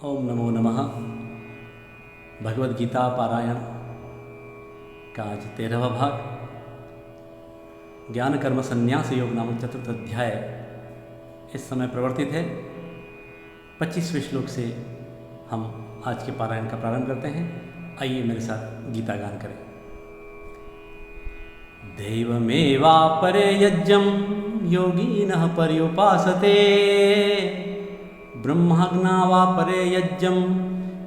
ओम नमो नमः। भगवद गीता पारायण का आज 13वां भाग, ज्ञान कर्म संन्यास योग नामक चतुर्थ अध्याय इस समय प्रवर्तित है। 25वें श्लोक से हम आज के पारायण का प्रारंभ करते हैं। आइए मेरे साथ गीता गान करें। दैवमेवापरे यज्ञं योगिनः पर्युपासते, ब्रह्मज्ञावापरे यज्ञं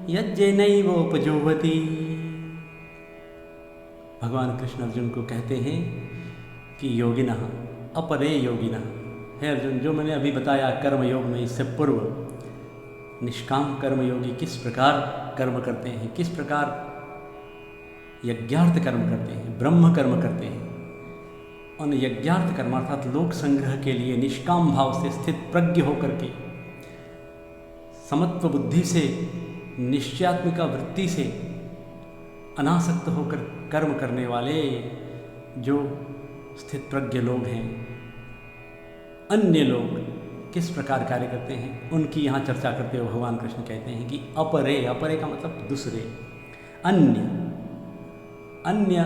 यज्ञेनैवोपजुह्वति। भगवान कृष्ण अर्जुन को कहते हैं कि योगिनः अपरे योगिनः, है अर्जुन, जो मैंने अभी बताया कर्म योग में इससे पूर्व निष्काम कर्म योगी किस प्रकार कर्म करते हैं, किस प्रकार यज्ञार्थ कर्म करते हैं, ब्रह्म कर्म करते हैं। उन यज्ञार्थ कर्म अर्थात लोक संग्रह के लिए निष्काम भाव से स्थित प्रज्ञ होकर के, समत्व बुद्धि से, निश्चयात्मिका वृत्ति से अनासक्त होकर कर्म करने वाले जो स्थित प्रज्ञ लोग हैं, अन्य लोग किस प्रकार कार्य करते हैं उनकी यहाँ चर्चा करते हुए भगवान कृष्ण कहते हैं कि अपरे, अपरे का मतलब दूसरे, अन्य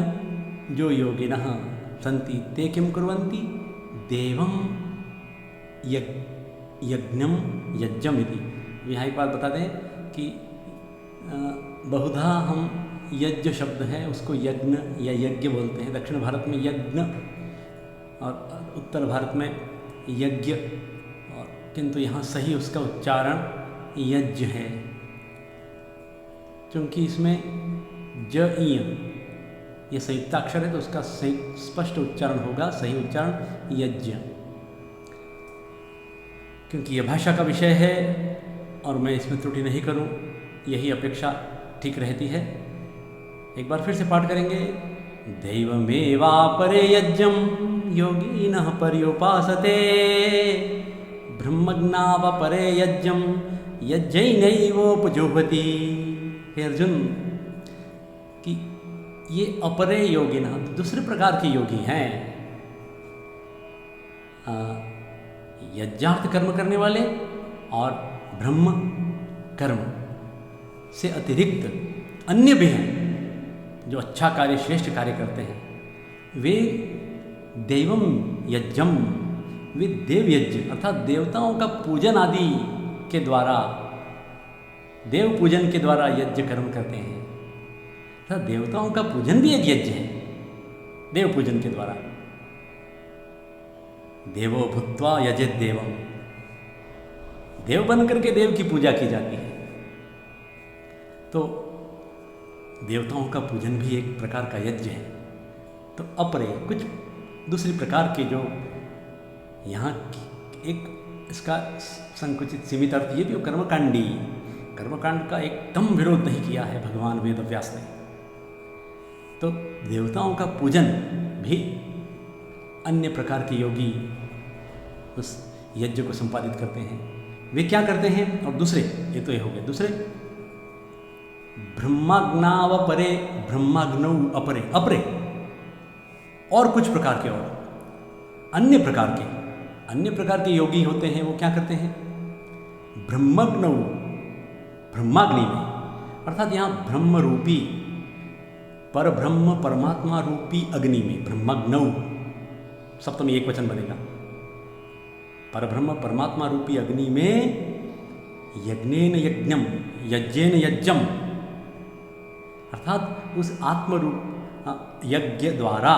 जो योगिनः सन्ति ते किं कुर्वन्ति, देवं यज्ञम यज्ञम इति। यहाँ एक बात बता दें कि बहुधा हम यज्ञ शब्द है उसको यज्ञ या यज्ञ बोलते हैं। दक्षिण भारत में यज्ञ और उत्तर भारत में यज्ञ, और किंतु यहाँ सही उसका उच्चारण यज्ञ है, क्योंकि इसमें ज इ ये संयुक्ताक्षर है तो उसका सही स्पष्ट उच्चारण होगा, सही उच्चारण यज्ञ, क्योंकि यह भाषा का विषय है और मैं इसमें त्रुटि नहीं करूं, यही अपेक्षा ठीक रहती है। एक बार फिर से पाठ करेंगे। दैवमेवापरे यज्ञं योगिनः पर्युपासते, ब्रह्मज्ञावपरे यज्ञं यज्ञैनैवोपजुह्वति। हे अर्जुन, कि ये अपरे योगिनः दूसरे प्रकार के योगी हैं, यज्ञार्थ कर्म करने वाले और ब्रह्म कर्म से अतिरिक्त अन्य भी हैं जो अच्छा कार्य, श्रेष्ठ कार्य करते हैं। वे देवम यज्ञम, वे देव यज्ञ अर्थात देवताओं का पूजन आदि के द्वारा, देव पूजन के द्वारा यज्ञ कर्म करते हैं। अर्थात देवताओं का पूजन भी एक यज्ञ है, देव पूजन के द्वारा। देवो भूत्वा यजेत देवम, देव बन करके देव की पूजा की जाती है। तो देवताओं का पूजन भी एक प्रकार का यज्ञ है। तो अपरे कुछ दूसरी प्रकार के जो यहाँ एक इसका संकुचित सीमित अर्थ ये भी कर्मकांडी, कर्मकांड का एकदम विरोध नहीं किया है भगवान वेद व्यास ने। तो देवताओं का पूजन भी अन्य प्रकार के योगी उस यज्ञ को संपादित करते हैं। वे क्या करते हैं? और दूसरे, ये तो ये हो गए दूसरे, ब्रह्मज्ञावपरे, ब्रह्मज्ञौ अपरे, अपरे और कुछ प्रकार के, और अन्य प्रकार के योगी होते हैं। वो क्या करते हैं? ब्रह्मज्ञौ, ब्रह्माग्नि में, अर्थात यहाँ ब्रह्म रूपी, पर ब्रह्म परमात्मा रूपी अग्नि में, ब्रह्मज्ञौ सप्तमी एक वचन बनेगा, पर ब्रह्म परमात्मा रूपी अग्नि में यज्ञेन यज्ञम, यज्ञेन यज्ञम, अर्थात उस आत्मरूप यज्ञ द्वारा,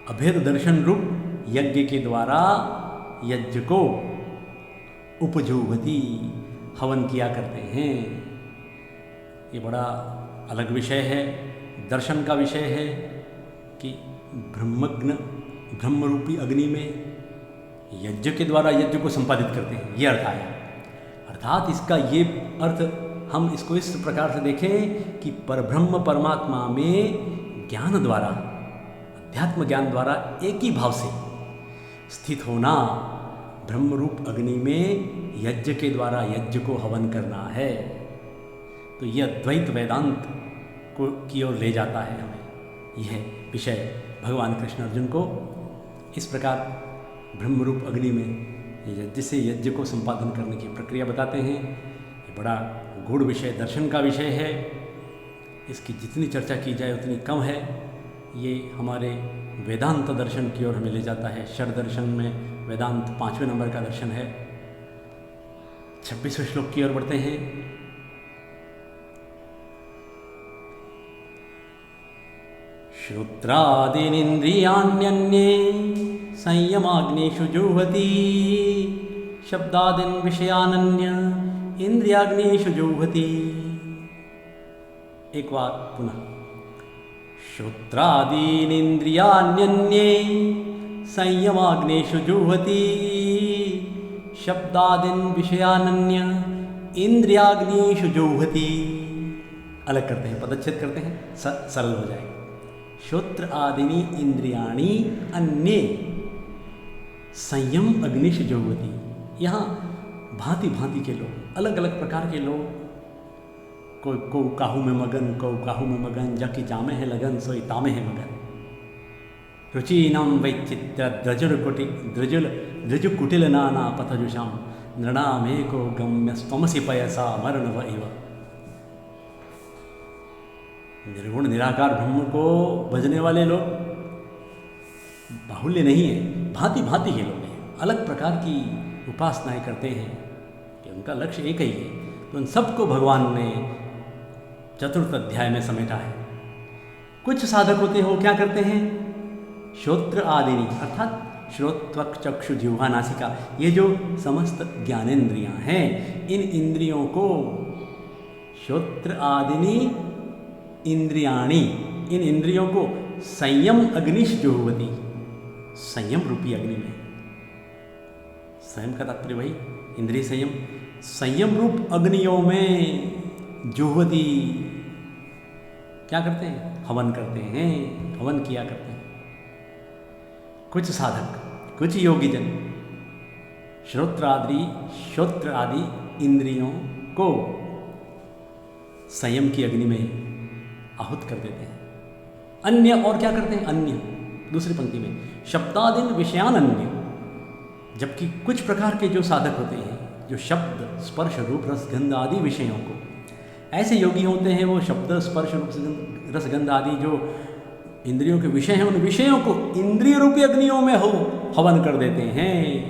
अभेद दर्शन रूप यज्ञ के द्वारा यज्ञ को उपजुह्वति, हवन किया करते हैं। ये बड़ा अलग विषय है, दर्शन का विषय है कि ब्रह्मज्ञ, ब्रह्मरूपी अग्नि में यज्ञ के द्वारा यज्ञ को संपादित करते हैं, ये अर्थ आया। अर्थात इसका ये अर्थ हम इसको इस प्रकार से देखें कि परब्रह्म परमात्मा में ज्ञान द्वारा, अध्यात्म ज्ञान द्वारा एक ही भाव से स्थित होना, ब्रह्मरूप अग्नि में यज्ञ के द्वारा यज्ञ को हवन करना है। तो यह अद्वैत वेदांत को की ओर ले जाता है हमें। यह विषय भगवान कृष्ण अर्जुन को इस प्रकार ब्रह्मरूप अग्नि में यज्ञ से यज्ञ को संपादन करने की प्रक्रिया बताते हैं। ये बड़ा गूढ़ विषय, दर्शन का विषय है। इसकी जितनी चर्चा की जाए उतनी कम है। ये हमारे वेदांत दर्शन की ओर हमें ले जाता है। शर दर्शन में वेदांत 5वें नंबर का दर्शन है। 26वें श्लोक की ओर बढ़ते हैं। श्रोत्रादीनिन्द्रियाण्यन्ये संयमाग्नेषु जुह्वति शब्दादीन् विषयानन्य इंद्रियाग्नेषु जुह्वति। एक बार पुनः, श्रोत्रादीनिन्द्रियाण्यन्ये संयमाग्नेषु जुह्वति शब्दादीन् विषयानन्य इंद्रियाग्नेषु जुह्वति। अलग करते हैं, पदच्छेद करते हैं, सरल हो जाएगा। श्रोत्र आदिनी इंद्रियाणी अन्ये संयम अग्निश जुह्वति। यहाँ भांति भांति के लोग, अलग अलग प्रकार के लोग, कोई को काहू में मगन, को काहू में मगन, जाकी जामे है लगन सोई तामे है मगन। रुचीनां वैचित्र द्रजुकुटिल नाना पथजुषां नृणामेको गम्यस्त्वमसि पयसा मरणव इव। निर्गुण निराकार ब्रह्म को भजने वाले लोग बाहुल्य नहीं है, भांति भांति के लोग हैं, अलग प्रकार की उपासनाएं करते हैं कि उनका लक्ष्य एक ही है। तो उन सबको भगवान ने चतुर्थ अध्याय में समेटा है। कुछ साधक होते हो क्या करते हैं, श्रोत्र आदिनी अर्थात श्रोत्वक चक्षु जिह्वा नासिका, ये जो समस्त ज्ञानेन्द्रियां हैं, इन इंद्रियों को श्रोत्र आदिनी इंद्रियाणी, इन इंद्रियों को संयम अग्निश जुह्वति, संयम रूपी अग्नि में। संयम का तात्पर्य वही इंद्रिय संयम, संयम रूप अग्नियों में जुह्वति। क्या करते हैं, हवन करते हैं, हवन किया करते हैं। कुछ साधक, कुछ योगीजन श्रोत्र आदि इंद्रियों को संयम की अग्नि में आहुत कर देते हैं। अन्य और क्या करते हैं, अन्य दूसरी पंक्ति में शब्दादीन विषयान अन्य, जबकि कुछ प्रकार के जो साधक होते हैं जो शब्द स्पर्श रूप रसगंध आदि विषयों को, ऐसे योगी होते हैं वो शब्द स्पर्श रूप रसगंध आदि जो इंद्रियों के विषय हैं, उन विषयों को इंद्रिय रूपी अग्नियों में हवन कर देते हैं।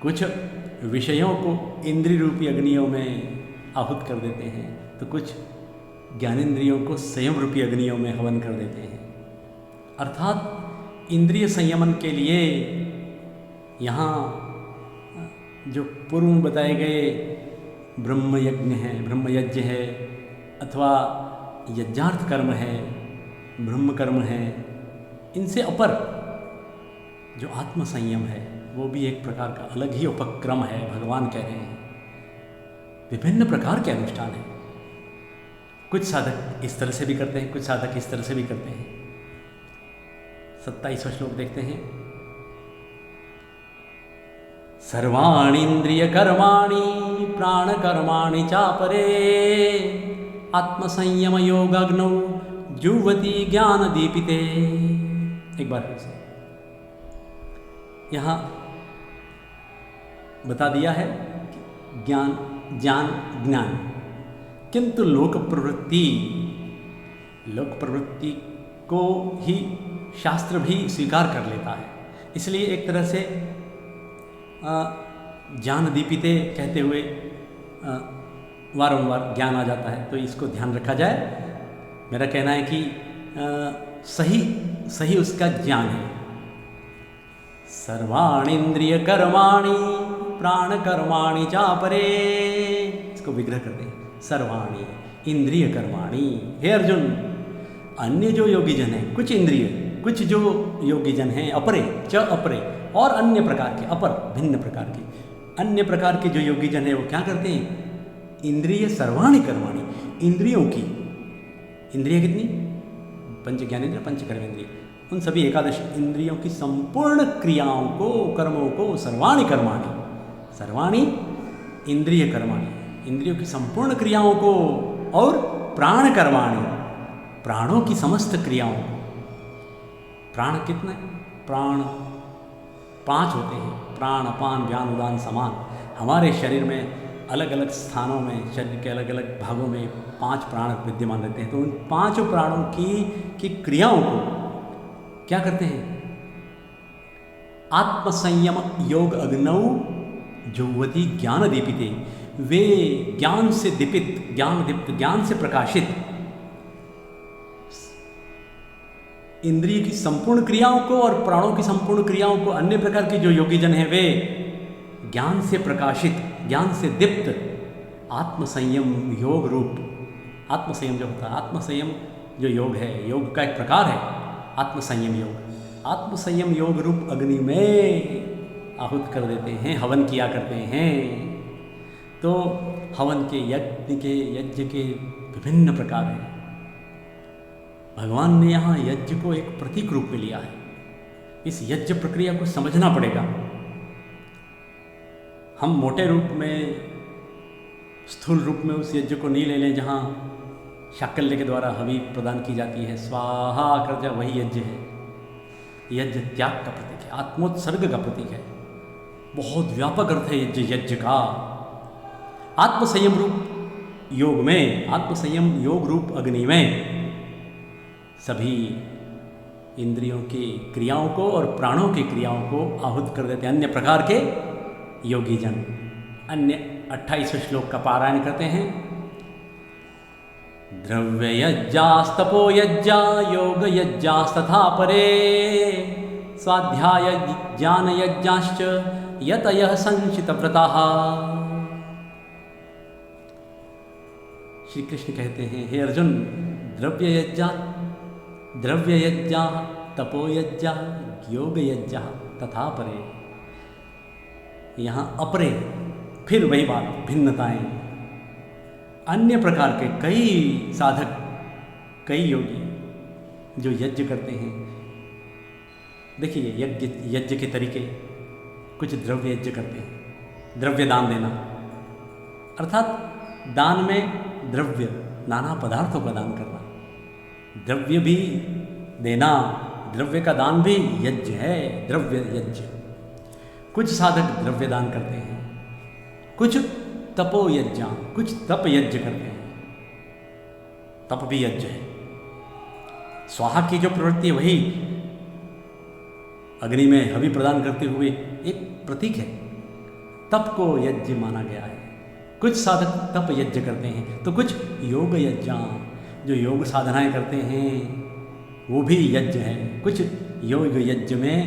कुछ विषयों को इंद्रिय रूपी अग्नियों में आहुत कर देते हैं, तो कुछ ज्ञानेंद्रियों को संयम रूपी अग्नियों में हवन कर देते हैं। अर्थात इंद्रिय संयमन के लिए यहाँ जो पूर्व में बताए गए ब्रह्मयज्ञ है, ब्रह्मयज्ञ है, अथवा यज्ञार्थ कर्म है, ब्रह्म कर्म है, इनसे अपर जो आत्म संयम है वो भी एक प्रकार का अलग ही उपक्रम है। भगवान कह रहे हैं विभिन्न प्रकार के अनुष्ठान हैं। कुछ साधक इस तरह से भी करते हैं, कुछ साधक इस तरह से भी करते हैं। 27वां श्लोक देखते हैं। सर्वाणीन्द्रिय कर्माणि प्राण कर्माणि चापरे आत्मसंयम योगाग्नौ जुह्वति ज्ञान दीपिते। एक बार फिर से यहाँ बता दिया है कि ज्ञान ज्ञान, किंतु लोक प्रवृत्ति को ही शास्त्र भी स्वीकार कर लेता है। इसलिए एक तरह से ज्ञान दीपिते कहते हुए वारंवार ज्ञान आ जाता है, तो इसको ध्यान रखा जाए। मेरा कहना है कि सही उसका ज्ञान है। सर्वाणीन्द्रिय कर्माणि प्राण कर्माणि चापरे, इसको विग्रह करते हैं। सर्वाणी इंद्रिय कर्माणि, हे अर्जुन, अन्य जो योगीजन हैं, कुछ इंद्रिय, कुछ जो योगीजन हैं, अपरे च अपरे, और अन्य प्रकार के, अपर भिन्न प्रकार के अन्य प्रकार के जो योगीजन हैं वो क्या करते हैं, इंद्रिय सर्वाणि कर्माणि, इंद्रियों की, इंद्रिय कितनी, पंच ज्ञानेन्द्रिय पंच कर्मेंद्रिय, उन सभी एकादश इंद्रियों की संपूर्ण क्रियाओं को, कर्मों को सर्वाणि कर्माणि, सर्वाणि इंद्रिय कर्माणि, इंद्रियों की संपूर्ण क्रियाओं को, और प्राण कर्माणि, प्राणों की समस्त क्रियाओं को। प्राण कितने, प्राण 5 होते हैं, प्राण अपान व्यान उदान समान। हमारे शरीर में अलग अलग स्थानों में, शरीर के अलग अलग भागों में 5 प्राण विद्यमान रहते हैं। तो उन 5 प्राणों की क्रियाओं को क्या करते हैं? आत्मसंयम योग अग्नौ जुह्वति ज्ञान दीपिते, वे ज्ञान से दीपित, ज्ञान दीप्त, ज्ञान से प्रकाशित इंद्रिय की संपूर्ण क्रियाओं को और प्राणों की संपूर्ण क्रियाओं को, अन्य प्रकार के जो योगी जन हैं वे ज्ञान से प्रकाशित, ज्ञान से दीप्त आत्मसंयम योग रूप, आत्मसंयम जो होता है, आत्मसंयम जो योग है, योग का एक प्रकार है आत्मसंयम योग, आत्मसंयम योग रूप अग्नि में आहुत कर देते हैं, हवन किया करते हैं। तो हवन के यज्ञ के विभिन्न प्रकार हैं। भगवान ने यहाँ यज्ञ को एक प्रतीक रूप में लिया है। इस यज्ञ प्रक्रिया को समझना पड़ेगा। हम मोटे रूप में, स्थूल रूप में उस यज्ञ को नहीं ले लें जहाँ शाकल्य के द्वारा हवि प्रदान की जाती है, स्वाहा कर जा, वही यज्ञ है। यज्ञ त्याग का प्रतीक है, आत्मोत्सर्ग का प्रतीक है। बहुत व्यापक अर्थ है यज्ञ का। आत्मसंयम रूप योग में, आत्मसंयम योग रूप अग्नि में सभी इंद्रियों की क्रियाओं को और प्राणों की क्रियाओं को आहुत कर देते हैं अन्य प्रकार के योगी जन। अन्य 28वें श्लोक का पारायण करते हैं। द्रव्य यज्ञास्तपो यज्ञा योग यज्ञास्तथा परे स्वाध्याय ज्ञान यज्ञाश्च यतयः संचित व्रताः। श्री कृष्ण कहते हैं, हे अर्जुन, द्रव्य यज्ञा तपो यज्ञा योग यज्ञा तथा परे। यहाँ अपरे, फिर वही बात, भिन्नताएं। अन्य प्रकार के कई साधक, कई योगी जो यज्ञ करते हैं। देखिए यज्ञ के तरीके, कुछ द्रव्य यज्ञ करते हैं, द्रव्य दान देना, अर्थात दान में द्रव्य, नाना पदार्थों का दान करना, द्रव्य भी देना, द्रव्य का दान भी यज्ञ है, द्रव्य यज्ञ। कुछ साधक द्रव्य दान करते हैं, कुछ तपो यज्ञ, कुछ तप यज्ञ करते हैं, तप भी यज्ञ है। स्वाहा की जो प्रवृत्ति है वही अग्नि में हवि प्रदान करते हुए एक प्रतीक है, तप को यज्ञ माना गया है। कुछ साधक तप यज्ञ करते हैं, तो कुछ योग यज्ञ, जो योग साधनाएं करते हैं वो भी यज्ञ है। कुछ योग यज्ञ में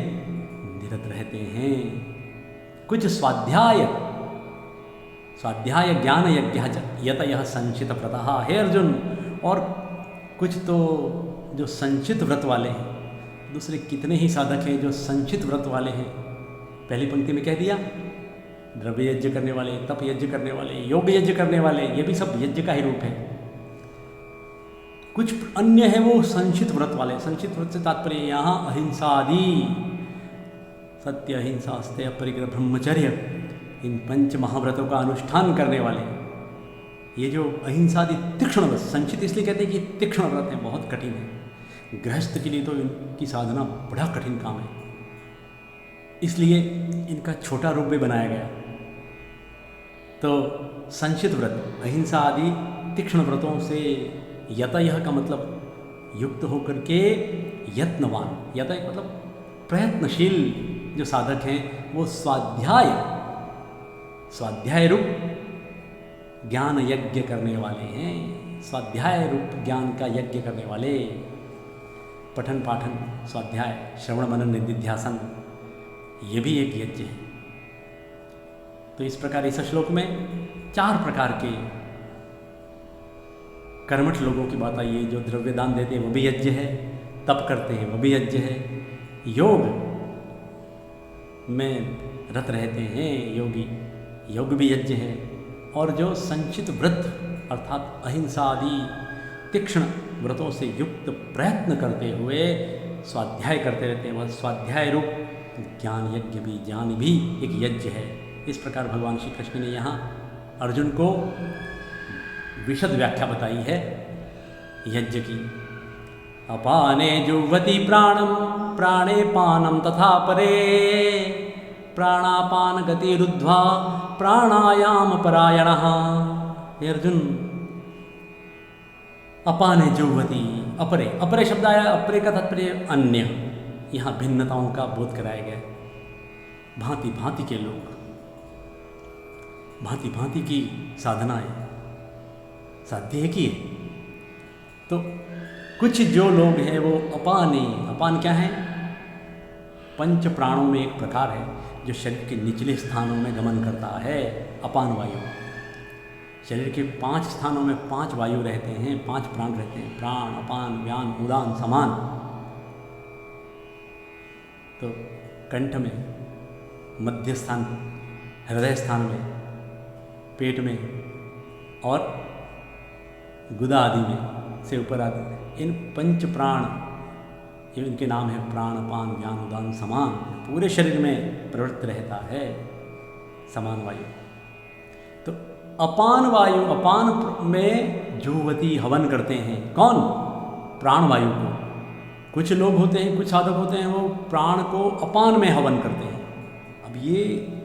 निरत रहते हैं, कुछ स्वाध्याय ज्ञान यज्ञ यतयः संचित व्रतः। हे अर्जुन, और कुछ तो जो संचित व्रत वाले हैं, दूसरे कितने ही साधक हैं जो संचित व्रत वाले हैं। पहली पंक्ति में कह दिया, द्रव्य यज्ञ करने वाले, तप यज्ञ करने वाले, योग यज्ञ करने वाले, ये भी सब यज्ञ का ही रूप है। कुछ अन्य है वो संचित व्रत वाले। संचित व्रत से तात्पर्य यहाँ अहिंसा आदि, सत्य, अहिंसा, अस्तेय, परिग्रह, ब्रह्मचर्य, इन 5 महाव्रतों का अनुष्ठान करने वाले। ये जो अहिंसा आदि तीक्ष्ण व्रत, संचित इसलिए कहते हैं कि तीक्ष्ण व्रत है, बहुत कठिन है। गृहस्थ के लिए तो इनकी साधना बड़ा कठिन काम है, इसलिए इनका छोटा रूप भी बनाया गया। तो संचित व्रत, अहिंसा आदि तीक्ष्ण व्रतों से यतयः का मतलब युक्त होकर के यत्नवान, यतः मतलब प्रयत्नशील जो साधक हैं वो स्वाध्याय रूप ज्ञान यज्ञ करने वाले हैं। स्वाध्याय रूप ज्ञान का यज्ञ करने वाले, पठन पाठन, स्वाध्याय, श्रवण मनन निधिध्यासन, ये भी एक यज्ञ है। तो इस प्रकार इस श्लोक में 4 प्रकार के कर्मठ लोगों की बात आई है। जो द्रव्य दान देते हैं वो भी यज्ञ है, तप करते हैं वो भी यज्ञ है, योग में रत रहते हैं योगी, योग भी यज्ञ है, और जो संचित व्रत अर्थात अहिंसा आदि तीक्ष्ण व्रतों से युक्त प्रयत्न करते हुए स्वाध्याय करते रहते हैं, वह स्वाध्याय रूप ज्ञान यज्ञ भी, ज्ञान भी एक यज्ञ है। इस प्रकार भगवान श्री कृष्ण ने यहाँ अर्जुन को विशद व्याख्या बताई है यज्ञ की। अपाने जुह्वति प्राणम प्राणे पानम तथा परे प्राणापान गति रुद्ध्वा प्राणायाम परायणः। हे अर्जुन, अपाने जुह्वति, अपरे, अपरे शब्द आया, अपरे का तात्पर्य अन्य, यहाँ भिन्नताओं का बोध कराया गया। भांति भांति के लोग, भांति भांति की साधनाएं, साध्य है कि तो कुछ जो लोग हैं वो अपाने, अपान क्या है? पंच प्राणों में एक प्रकार है जो शरीर के निचले स्थानों में गमन करता है, अपान वायु। शरीर के 5 स्थानों में 5 वायु रहते हैं, 5 प्राण रहते हैं, प्राण, अपान, व्यान, उदान, समान। तो कंठ में, मध्य स्थान, हृदय स्थान में, पेट में और गुदा आदि में से ऊपर आदि, इन 5 प्राण, ये इनके नाम है प्राण, अपान, व्यान, उदान, समान। पूरे शरीर में प्रवृत्त रहता है समान वायु। तो अपान वायु, अपान में जुह्वति, हवन करते हैं। कौन? प्राण वायु को। कुछ लोग होते हैं, कुछ साधक होते हैं, वो प्राण को अपान में हवन करते हैं। अब ये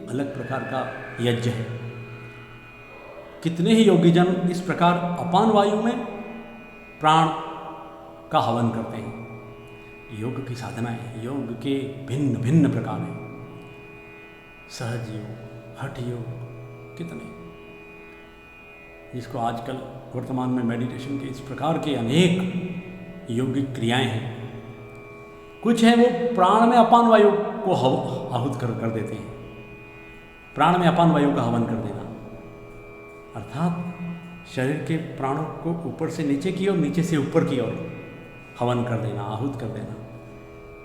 अलग प्रकार का यज्ञ है। कितने ही योगीजन इस प्रकार अपान वायु में प्राण का हवन करते हैं। योग की साधना है, योग के भिन्न भिन्न प्रकार हैं। सहज योग, हठ योग, कितने, जिसको आजकल वर्तमान में मेडिटेशन के इस प्रकार के अनेक योगिक क्रियाएं हैं। कुछ हैं वो प्राण में अपान वायु को आहुत कर देते हैं। प्राण में अपान वायु का हवन कर देना, अर्थात शरीर के प्राणों को ऊपर से नीचे की ओर, नीचे से ऊपर की ओर हवन कर देना, आहूत कर देना।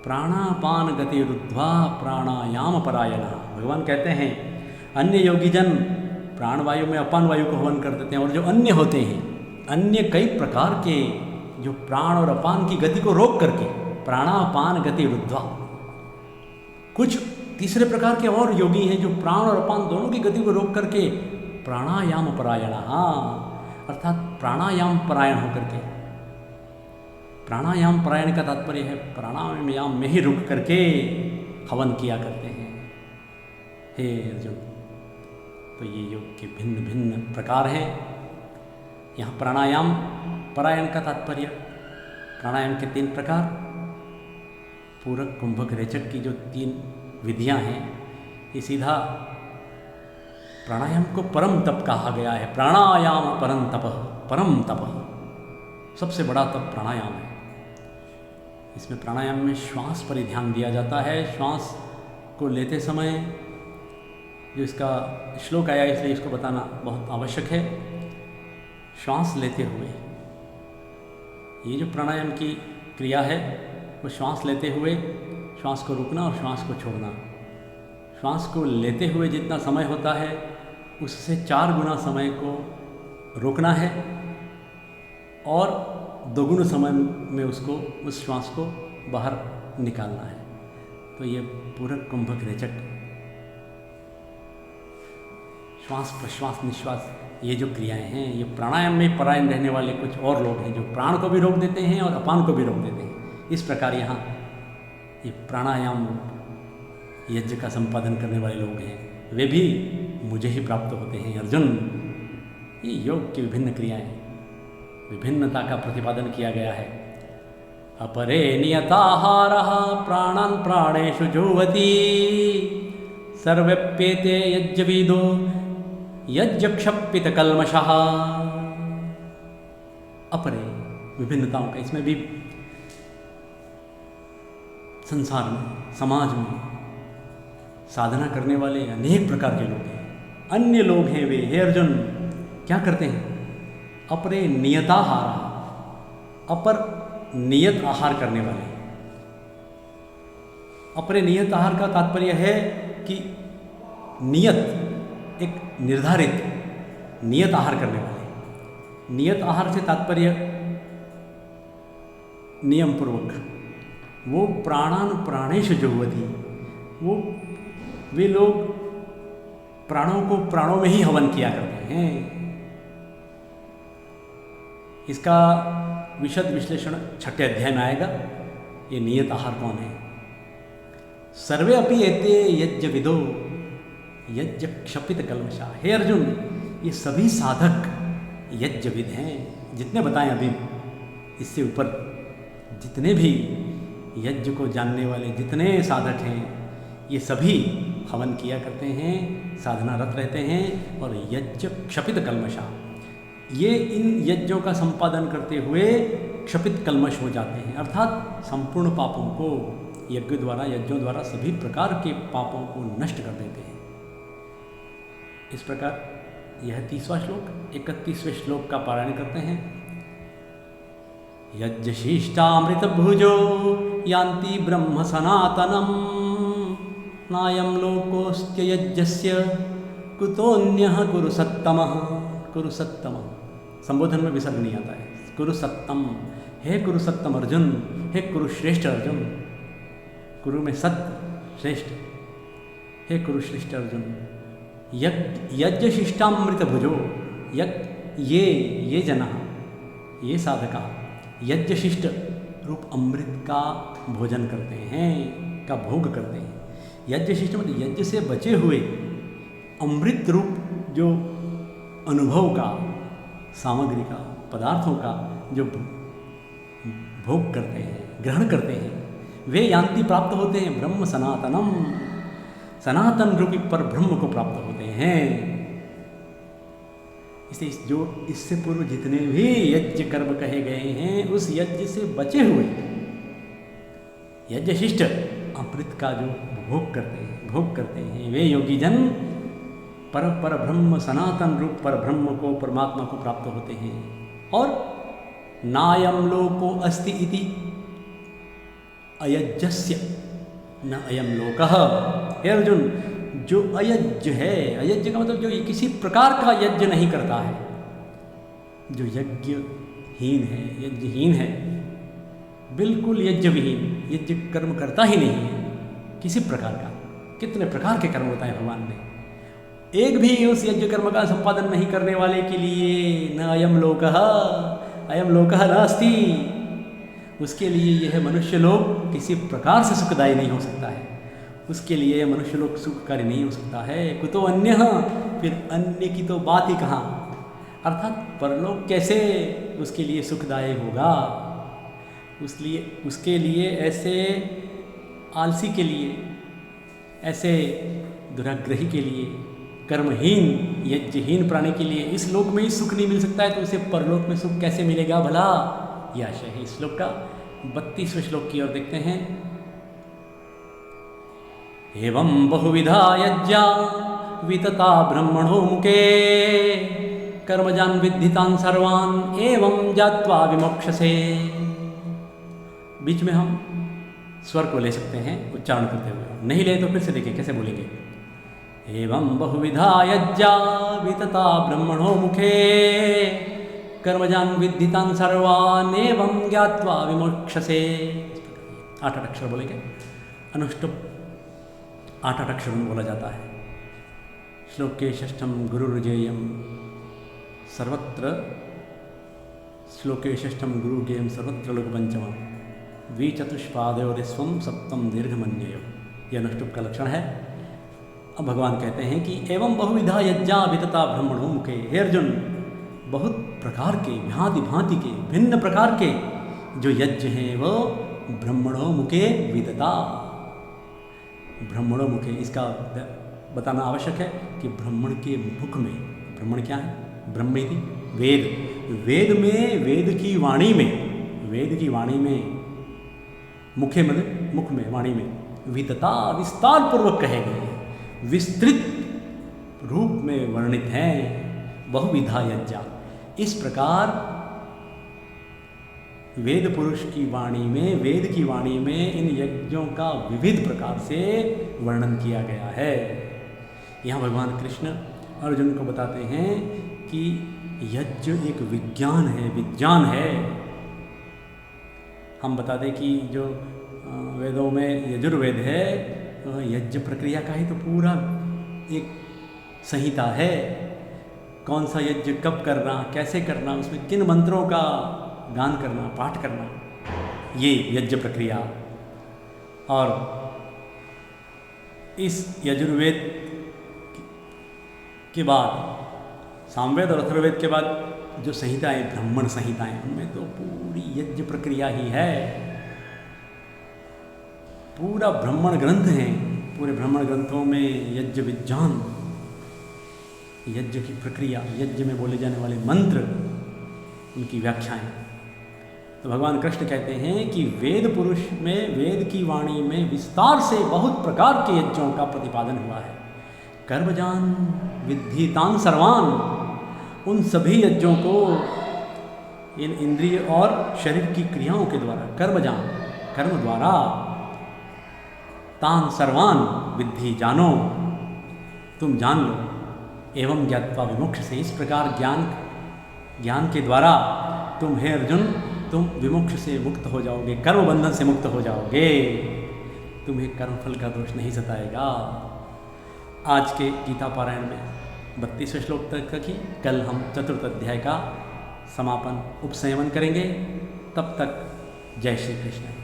प्राणापान गति रुद्ध्वा प्राणायाम परायणः। भगवान कहते हैं अन्य योगीजन प्राण वायु में अपान वायु को हवन कर देते हैं, और जो अन्य होते हैं, अन्य कई प्रकार के जो प्राण और अपान की गति को रोक करके, प्राणापान गति रुद्ध्वा। कुछ तीसरे प्रकार के और योगी हैं जो प्राण और अपान दोनों की गति को रोक करके प्राणायाम परायणः, अर्थात प्राणायाम परायण होकर के। प्राणायाम परायण का तात्पर्य है प्राणायाम में ही रुक करके हवन किया करते हैं। हे अर्जुन, तो ये योग के भिन्न भिन्न प्रकार हैं। यहाँ प्राणायाम परायण का तात्पर्य, प्राणायाम के 3 प्रकार, पूरक, कुंभक, रेचक की जो 3 विधियाँ हैं, ये सीधा प्राणायाम को परम तप कहा गया है। प्राणायाम परम तप, परम तप, सबसे बड़ा तप प्राणायाम है। इसमें प्राणायाम में श्वास पर ही ध्यान दिया जाता है। श्वास को लेते समय, जो इसका श्लोक आया इसलिए इसको बताना बहुत आवश्यक है। श्वास लेते हुए, ये जो प्राणायाम की क्रिया है वो श्वास लेते हुए श्वास को रोकना और श्वास को छोड़ना। श्वास को लेते हुए जितना समय होता है उससे 4 गुना समय को रोकना है और 2 गुना समय में उसको, उस श्वास को बाहर निकालना है। तो ये पूरक, कुंभक, रेचक, श्वास प्रश्वास निश्वास, ये जो क्रियाएं हैं, ये प्राणायाम में परायण रहने वाले कुछ और लोग हैं जो प्राण को भी रोक देते हैं और अपान को भी रोक देते हैं। इस प्रकार यहाँ ये प्राणायाम यज्ञ का संपादन करने वाले लोग हैं, वे भी मुझे ही प्राप्त होते हैं। अर्जुन, ये योग की विभिन्न क्रियाएं, विभिन्नता का प्रतिपादन किया गया है। अपरे नियताहारः प्राणान् प्राणेषु जुह्वति सर्वप्येते यज्ञविदो यज्ञक्षपितकल्मषः। अपरे, विभिन्नताओं का, इसमें भी संसार में, समाज में साधना करने वाले अनेक प्रकार के लोग हैं, अन्य लोग हैं वे। हे अर्जुन, क्या करते हैं? अपरे नियताहार, अपर नियत आहार करने वाले। अपरे नियत आहार का तात्पर्य है कि नियत, एक निर्धारित नियत आहार करने वाले। नियत आहार से तात्पर्य नियम पूर्वक, वो प्राणान प्राणेषु जुह्वति, वो वे लोग प्राणों को प्राणों में ही हवन किया करते हैं। इसका विशद विश्लेषण 6ठे अध्याय में आएगा। ये नियत आहार कौन है? सर्वे अपि एते यज्ञविदो, यज्ञ क्षपित कल्मषा। हे अर्जुन, ये सभी साधक यज्ञविद हैं, जितने बताएं अभी, इससे ऊपर जितने भी यज्ञ को जानने वाले जितने साधक हैं, ये सभी हवन किया करते हैं, साधना रत रहते हैं और यज्ञ क्षपित कल्मषा, ये इन यज्ञों का संपादन करते हुए क्षपित कल्मष हो जाते हैं, अर्थात संपूर्ण पापों को यज्ञों द्वारा सभी प्रकार के पापों को नष्ट कर देते हैं। इस प्रकार यह 30वां श्लोक, 31वें श्लोक का पारायण करते हैं। यज्ञशिष्टामृत भुजो यान्ति ब्रह्म सनातनम नायं लोकोऽस्त्य यज्ञस्य कुतोऽन्यः कुरु सत्तम। संबोधन में विसर्ग नहीं आता है। कुरु सत्तम, हे कुरु सत्तम अर्जुन, हे कुरु श्रेष्ठ अर्जुन, कुरु में सत्य श्रेष्ठ, हे कुरु श्रेष्ठ अर्जुन। यज्ञ शिष्टामृत भुजो, ये जना, ये साधका यज्ञ शिष्ट रूप अमृत का भोजन करते हैं, का भोग करते हैं। यज्ञ शिष्ट मतलब यज्ञ से बचे हुए अमृत रूप जो अनुभव का, सामग्री का, पदार्थों का जो भोग करते हैं, ग्रहण करते हैं, वे यान्ति प्राप्त होते हैं ब्रह्म सनातनम, सनातन रूपी पर ब्रह्म को प्राप्त होते हैं। इसलिए जो इससे पूर्व जितने भी यज्ञ कर्म कहे गए हैं, उस यज्ञ से बचे हुए यज्ञ शिष्ट अमृत का जो भोग करते हैं, वे योगी जन पर ब्रह्म, सनातन रूप पर ब्रह्म को, परमात्मा को प्राप्त होते हैं। और नायम लोको अस्ति इति अयज्ञस्य न अयम लोकः। हे अर्जुन, जो अयज्ञ है, अयज्ञ का मतलब जो किसी प्रकार का यज्ञ नहीं करता है, जो यज्ञहीन है, बिल्कुल यज्ञविहीन, यज्ञ कर्म करता ही नहीं है किसी प्रकार का। कितने प्रकार के कर्म होता है भगवान ने, एक भी उस यज्ञ कर्म का संपादन नहीं करने वाले के लिए न अयम लोकः नास्ति, उसके लिए यह मनुष्य लोक किसी प्रकार से सुखदायी नहीं हो सकता है, उसके लिए यह मनुष्य लोक सुखकारी नहीं हो सकता है। कुतो अन्य, फिर अन्य की तो बात ही कहाँ, अर्थात परलोक कैसे उसके लिए सुखदायी होगा। उसके लिए ऐसे आलसी के लिए, ऐसे दुराग्रही के लिए, कर्महीन यज्ञहीन प्राणी के लिए इस लोक में ही सुख नहीं मिल सकता है, तो उसे परलोक में सुख कैसे मिलेगा भला। यह आशय है इस श्लोक का। 32वें श्लोक की ओर देखते हैं। एवं बहुविधा यज्ञा वितता ब्रह्मणो मुखे कर्मजान विद्धितान सर्वान् एवं जात्वा विमोक्षसे। बीच में हम स्वर को ले सकते हैं उच्चारण करते हुए, नहीं ले तो फिर से देखिए कैसे बोलेंगे। एवं बहुविधा यज्ञा वितता ब्रह्मणो मुखे कर्मजान विद्धितान सर्वान् एवं ज्ञात्वा विमोक्षसे। 8 अक्षर बोलेंगे, अनुष्टुप 8 अक्षर में बोला जाता है। श्लोक के 6ठम गुरुर्जेयम सर्वत्र, श्लोके 6ठम गुरुर्जेयम सर्वत्र लोकपंचमम् द्विचतुष्पादयोरिस्वं सप्तम दीर्घमन्ययो। यह अनुष्टुप का लक्षण है। अब भगवान कहते हैं कि एवं बहुविधा यज्ञा वितता ब्रह्मणो मुखे। हे अर्जुन, बहुत प्रकार के, भांति भांति के, भिन्न प्रकार के जो यज्ञ हैं वो ब्रह्मणो मुखे वितता, ब्रह्मणो मुखे। इसका बताना आवश्यक है कि ब्राह्मण के मुख में, ब्राह्मण क्या है, ब्रह्म इति वेद, वेद में, वेद की वाणी में मुखे मतलब मुख में, वाणी में वितता विस्तार पूर्वक कहे गए, विस्तृत रूप में वर्णित हैं बहुविधा यज्ञ। इस प्रकार वेद पुरुष की वाणी में, वेद की वाणी में इन यज्ञों का विविध प्रकार से वर्णन किया गया है। यहाँ भगवान कृष्ण अर्जुन को बताते हैं कि यज्ञ एक विज्ञान है। हम बता दें कि जो वेदों में यजुर्वेद है, यज्ञ प्रक्रिया का ही तो पूरा एक संहिता है। कौन सा यज्ञ कब करना, कैसे करना, उसमें किन मंत्रों का गान करना, पाठ करना, ये यज्ञ प्रक्रिया। और इस यजुर्वेद के बाद, सामवेद और अथर्ववेद के बाद जो संहिताएं, ब्राह्मण संहिताएं, उनमें तो पूरी यज्ञ प्रक्रिया ही है। पूरा ब्राह्मण ग्रंथ है। पूरे ब्राह्मण ग्रंथों में यज्ञ विज्ञान, यज्ञ की प्रक्रिया, यज्ञ में बोले जाने वाले मंत्र, उनकी व्याख्याएं। तो भगवान कृष्ण कहते हैं कि वेद पुरुष में, वेद की वाणी में विस्तार से बहुत प्रकार के यज्ञों का प्रतिपादन हुआ है। कर्मजान विद्धि तान सर्वान, उन सभी यज्ञों को इन इंद्रिय और शरीर की क्रियाओं के द्वारा, कर्मजान, कर्म द्वारा, तान सर्वान विद्धि, जानो, तुम जान लो, एवं ज्ञात्वा विमुक्ष से, इस प्रकार ज्ञान के द्वारा तुम, हे अर्जुन, तुम विमुक्ष से मुक्त हो जाओगे, कर्म बंधन से मुक्त हो जाओगे, तुम्हें कर्मफल का दोष नहीं सताएगा। आज के गीता पारायण में 32वें श्लोक तक की, कल हम चतुर्थ अध्याय का समापन उपसंयमन करेंगे। तब तक जय श्री कृष्ण।